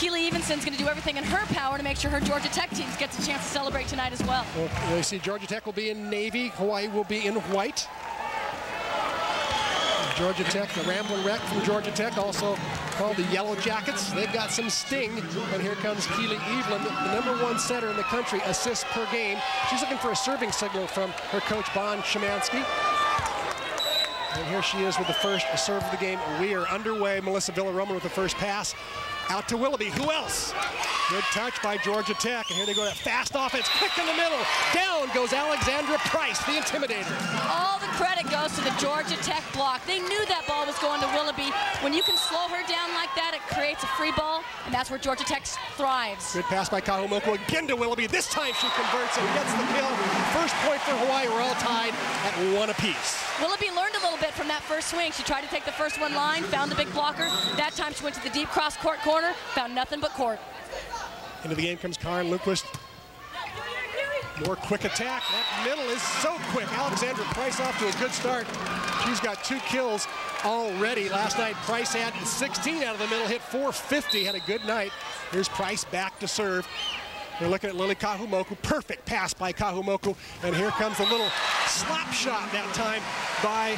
Keely Evenson's going to do everything in her power to make sure her Georgia Tech team gets a chance to celebrate tonight as well. Well, you see Georgia Tech will be in navy, Hawaii will be in white. Georgia Tech, the Ramblin' Wreck from Georgia Tech, also called the Yellow Jackets. They've got some sting, and here comes Keely Evelyn, the #1 setter in the country, assists per game. She's looking for a serving signal from her coach, Bon Szymanski. And here she is with the first serve of the game. We are underway. Melissa Villaroman with the first pass. Out to Willoughby. Who else? Good touch by Georgia Tech. And here they go, that fast offense. Quick in the middle. Down goes Alexandra Price, the intimidator. All the credit goes to the Georgia Tech block. They knew that ball was going to Willoughby. When you can slow her down like that, it creates a free ball, and that's where Georgia Tech thrives. Good pass by Kahumoko again to Willoughby. This time she converts and gets the kill. First point for Hawaii. We're all tied at 1 apiece. Willoughby learned a little bit from that first swing. She tried to take the first one line, found the big blocker. That time she went to the deep cross-court corner, found nothing but court. Into the game comes Karen Lundquist. More quick attack. That middle is so quick. Alexandra Price off to a good start. She's got 2 kills already. Last night, Price had 16 out of the middle, hit 450, had a good night. Here's Price back to serve. We're looking at Lily Kahumoku. Perfect pass by Kahumoku. And here comes a little slap shot that time by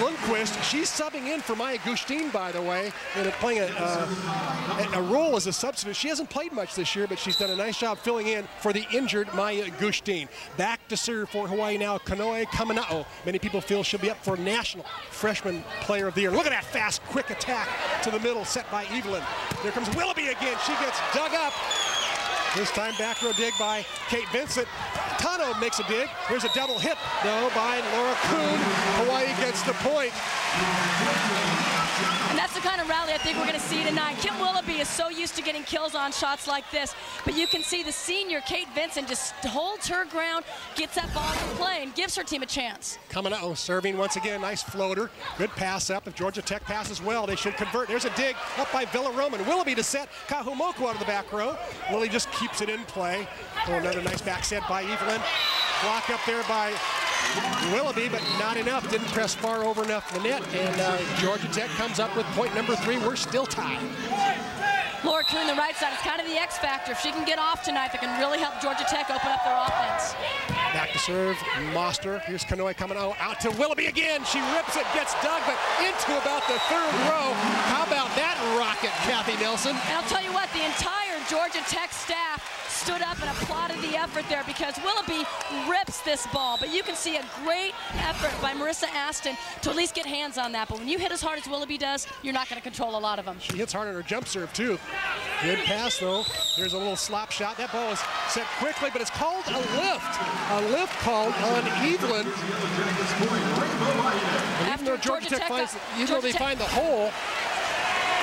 Lundquist. She's subbing in for Maya Gustin, by the way, and playing a role as a substitute. She hasn't played much this year, but she's done a nice job filling in for the injured Maya Gustin. Back to serve for Hawaii now, Kanoe Kamana'o. Many people feel she'll be up for National Freshman Player of the Year. Look at that fast, quick attack to the middle set by Evelyn. Here comes Willoughby again. She gets dug up. This time back row dig by Kate Vincent. Tano makes a dig. Here's a double hit, though, by Laura Kuhn. Hawaii gets the point. And that's the kind of rally I think we're going to see tonight. Kim Willoughby is so used to getting kills on shots like this, but you can see the senior, Kate Vincent, just holds her ground, gets that ball in play, and gives her team a chance. Kamana'o serving once again, nice floater. Good pass up. If Georgia Tech passes well, they should convert. There's a dig up by Villaroman. Willoughby to set Kahumoku out of the back row. Lily just keeps it in play. Oh, another nice back set by Evelyn. Block up there by Willoughby, but not enough. Didn't press far over enough the net, and Georgia Tech comes up with point number 3. We're still tied. Laura Kuhn, the right side, is kind of the X factor. If she can get off tonight, that can really help Georgia Tech open up their offense. Back to serve, Moster. Here's Kanoe Kamana'o out to Willoughby again. She rips it, gets dug, but into about the 3rd row. How about that rocket, Kathy Nelson? And I'll tell you what, the entire Georgia Tech staff stood up and applauded the effort there because Willoughby rips this ball. But you can see a great effort by Marissa Aston to at least get hands on that. But when you hit as hard as Willoughby does, you're not going to control a lot of them. She hits hard on her jump serve, too. Good pass, though. Here's a little slop shot. That ball is set quickly, but it's called a lift. A lift called on Evelyn. And even though Georgia Tech finds, even though they find the hole,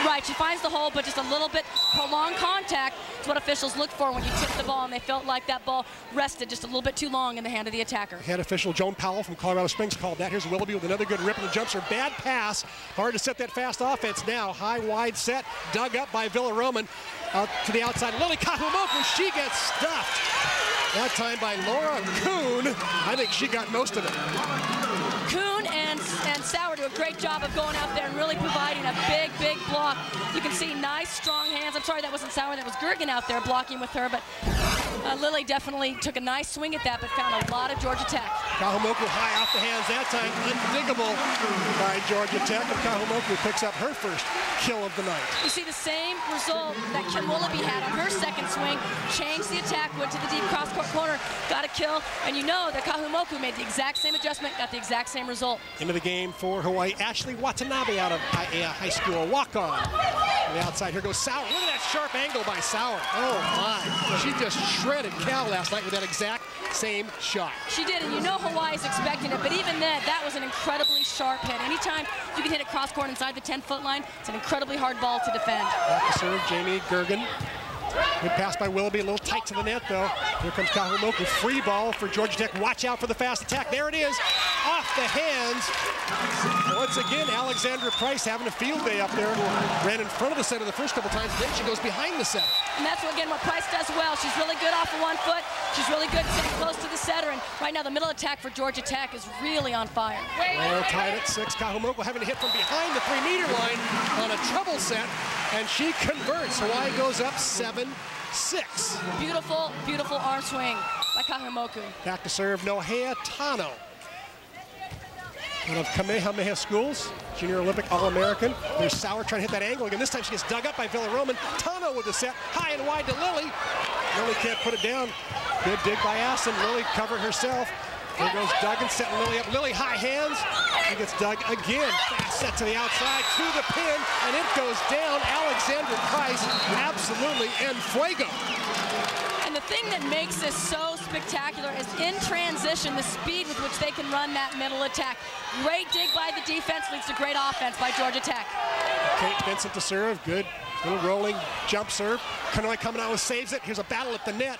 right, she finds the hole, but just a little bit prolonged contact is what officials look for when you tip the ball, and they felt like that ball rested just a little bit too long in the hand of the attacker. Head official Joan Powell from Colorado Springs called that. Here's Willoughby with another good rip in the jump serve. Bad pass. Hard to set that fast offense now. High, wide set. Dug up by Villaroman. Out to the outside. Lily Kahumoku, she gets stuffed. That time by Laura Kuhn. I think she got most of it. Kuhn and Sauer do a great job of going out there and really providing a big, big block. You can see nice, strong hands. I'm sorry that wasn't Sauer, that was Gergen out there blocking with her, but Lily definitely took a nice swing at that, but found a lot of Georgia Tech. Kahumoku high off the hands that time, undiggable by Georgia Tech, and Kahumoku picks up her first kill of the night. You see the same result that Kim Willoughby had on her second swing, changed the attack, went to the deep cross-court corner, got a kill, and you know that Kahumoku made the exact same adjustment, got the exact same result. Into the game for Hawaii, Ashley Watanabe out of high school, walk-on. On the outside, here goes Sauer. Look at that sharp angle by Sauer. Oh my, she just shredded Cal last night with that exact same shot. She did, and you know Hawaii's expecting it, but even then, that was an incredibly sharp hit. Anytime you can hit it cross-court inside the 10-foot line, it's an incredibly hard ball to defend. Back to serve, Jamie Gergen. Good pass by Willoughby, a little tight to the net though. Here comes Kahumoku, free ball for Georgia Tech. Watch out for the fast attack. There it is, off the hands. Once again, Alexandra Price having a field day up there. Ran in front of the center the first couple times, then she goes behind the center. And that's, again, what Price does well. She's really good off of 1 foot. She's really good staying close to the setter. And right now, the middle attack for Georgia Tech is really on fire. Well, tied at 6. Kahumoko having to hit from behind the 3-meter line on a trouble set, and she converts. Hawaii goes up 7-6. Beautiful, beautiful arm swing by Kahumoko. Back to serve, Nohea Tano. Out of Kamehameha Schools, Junior Olympic All-American. There's Sauer trying to hit that angle again. This time she gets dug up by Villaroman. Tano with the set, high and wide to Lily. Lily can't put it down. Good dig by Assen. Lily covered herself. There goes Duggan setting Lily up. Lily high hands. She gets dug again. Fast set to the outside, to the pin, and it goes down. Alexandra Price, absolutely en fuego. And the thing that makes this so spectacular is in transition, the speed with which they can run that middle attack. Great dig by the defense leads to great offense by Georgia Tech. Kate Vincent to serve, good little rolling jump serve. Kanoe coming out with saves it. Here's a battle at the net.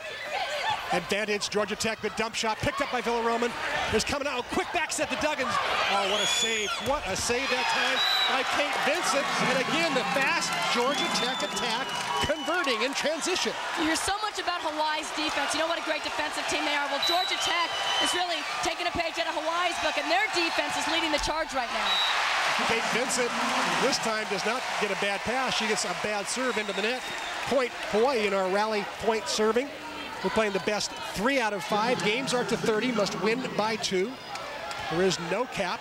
Advantage, Georgia Tech, good dump shot, picked up by Villaroman. There's coming out a quick back set to Duggins. Oh, what a save. What a save that time by Kate Vincent. And again, the fast Georgia Tech attack converting in transition. You hear so much about Hawaii's defense. You know what a great defensive team they are. Well, Georgia Tech is really taking a page out of Hawaii's book, and their defense is leading the charge right now. Kate Vincent this time does not get a bad pass. She gets a bad serve into the net. Point Hawaii in our rally point serving. We're playing the best 3 out of 5. Games are to 30, must win by 2. There is no cap.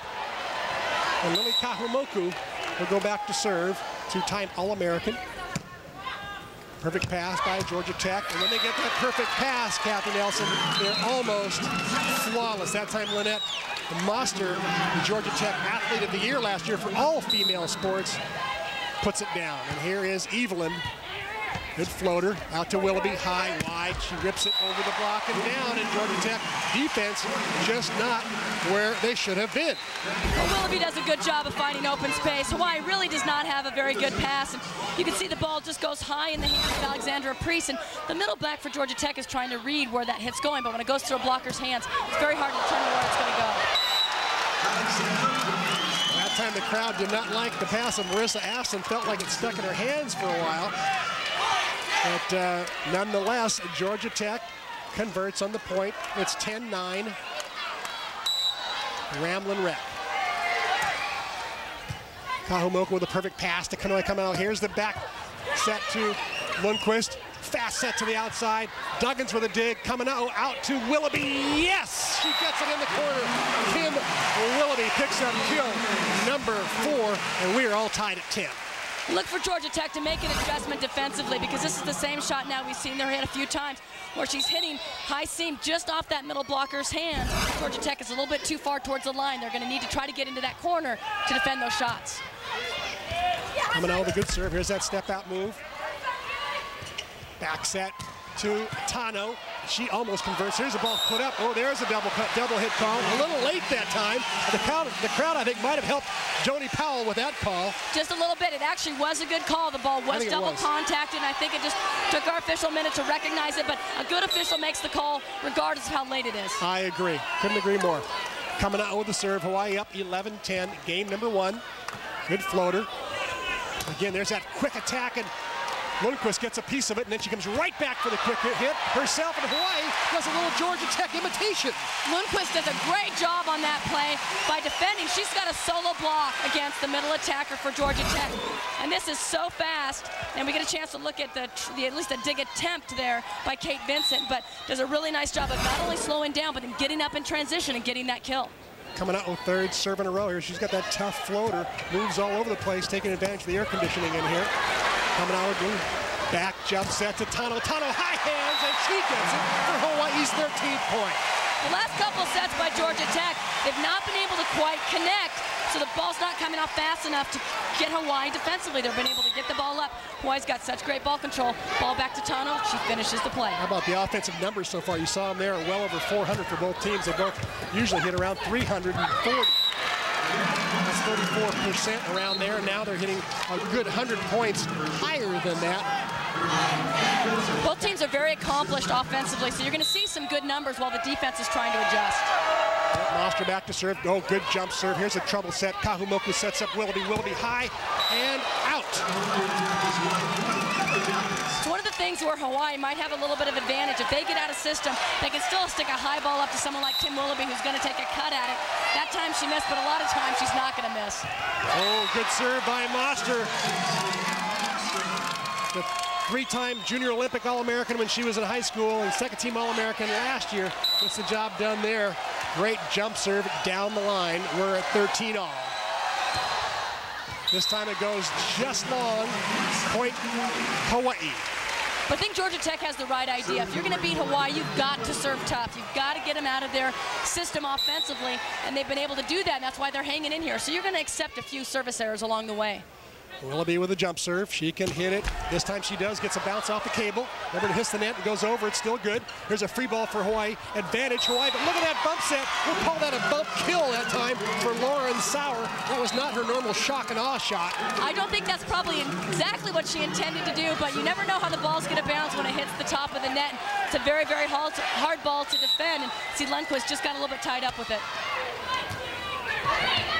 And Lily Kahumoko will go back to serve, 2-time All-American. Perfect pass by Georgia Tech. And when they get that perfect pass, Kathy Nelson, they're almost flawless. That time Lynette Moster, the Georgia Tech Athlete of the Year last year for all female sports, puts it down. And here is Evelyn. Good floater, out to Willoughby, high, wide. She rips it over the block and down, and Georgia Tech defense just not where they should have been. Well, Willoughby does a good job of finding open space. Hawaii really does not have a very good pass, and you can see the ball just goes high in the hands of Alexandra Priest, and the middle back for Georgia Tech is trying to read where that hit's going, but when it goes through a blocker's hands, it's very hard to determine where it's going to go. That time the crowd did not like the pass of Marissa Assen, felt like it stuck in her hands for a while. But nonetheless, Georgia Tech converts on the point. It's 10-9. Ramblin' Rep. Kahumoko with a perfect pass to Kanoe coming out. Here's the back set to Lundquist. Fast set to the outside. Duggins with a dig. Coming out to Willoughby. Yes! She gets it in the corner. Kim Willoughby picks up kill number 4, and we are all tied at 10. Look for Georgia Tech to make an adjustment defensively, because this is the same shot now we've seen her hit a few times where she's hitting high seam just off that middle blocker's hands. Georgia Tech is a little bit too far towards the line. They're going to need to try to get into that corner to defend those shots. Coming out with a good serve. Here's that step out move. Back set to Tano. She almost converts. Here's a ball put up. Oh, there's a double hit call. A little late that time. The crowd I think, might have helped Joni Powell with that call. Just a little bit. It actually was a good call. The ball was double contacted, and I think it just took our official a minute to recognize it, but a good official makes the call regardless of how late it is. I agree. Couldn't agree more. Coming out with the serve. Hawaii up 11-10. Game number 1. Good floater. Again, there's that quick attack, and Lundquist gets a piece of it, and then she comes right back for the quick hit herself, and Hawaii does a little Georgia Tech imitation. Lundquist does a great job on that play by defending. She's got a solo block against the middle attacker for Georgia Tech. And this is so fast, and we get a chance to look at at least a dig attempt there by Kate Vincent, but does a really nice job of not only slowing down, but then getting up in transition and getting that kill. Coming out with 3rd serve in a row here. She's got that tough floater, moves all over the place, taking advantage of the air conditioning in here. Coming out with back jump set to Tano. Tano high hands, and she gets it for Hawaii's 13th point. The last couple sets by Georgia Tech, they've not been able to quite connect, so the ball's not coming off fast enough to get Hawaii defensively. They've been able to get the ball up. Hawaii's got such great ball control. Ball back to Tano. She finishes the play. How about the offensive numbers so far? You saw them there, well over 400 for both teams. They both usually hit around 340. That's 34% around there. Now they're hitting a good 100 points higher than that. Both teams are very accomplished offensively, so you're going to see some good numbers while the defense is trying to adjust. Moster back to serve. Oh, good jump serve. Here's a trouble set. Kahumoku sets up Willoughby. Willoughby high and out. It's one of the things where Hawaii might have a little bit of advantage. If they get out of system, they can still stick a high ball up to someone like Tim Willoughby, who's going to take a cut at it. That time she missed, but a lot of times she's not going to miss. Oh, good serve by Moster. The three-time Junior Olympic All-American when she was in high school and second-team All-American last year. Gets the job done there. Great jump serve down the line. We're at 13 all. This time it goes just long. Point Hawaii. But I think Georgia Tech has the right idea. If you're going to beat Hawaii, you've got to serve tough. You've got to get them out of their system offensively, and they've been able to do that, and that's why they're hanging in here. So you're going to accept a few service errors along the way. Willoughby with a jump serve. She can hit it. This time she does. Gets a bounce off the cable. Never hits the net and goes over. It's still good. Here's a free ball for Hawaii. Advantage Hawaii. But look at that bump set. We'll call that a bump kill that time for Lauren Sauer. That was not her normal shock and awe shot. I don't think that's probably exactly what she intended to do, but you never know how the ball's going to bounce when it hits the top of the net. It's a very, very hard ball to defend, and see Lundqvist just got a little bit tied up with it.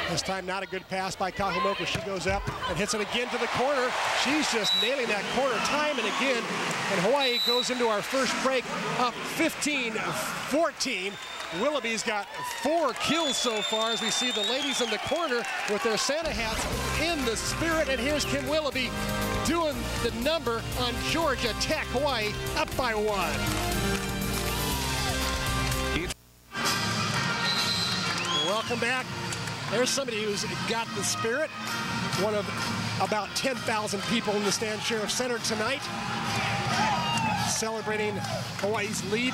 This time not a good pass by Kahumoku. She goes up and hits it again to the corner. She's just nailing that corner time and again. And Hawaii goes into our first break up 15-14. Willoughby's got 4 kills so far as we see the ladies in the corner with their Santa hats in the spirit. And here's Kim Willoughby doing the number on Georgia Tech. Hawaii up by 1. Welcome back. There's somebody who's got the spirit. One of about 10,000 people in the Stan Sheriff Center tonight, celebrating Hawaii's lead.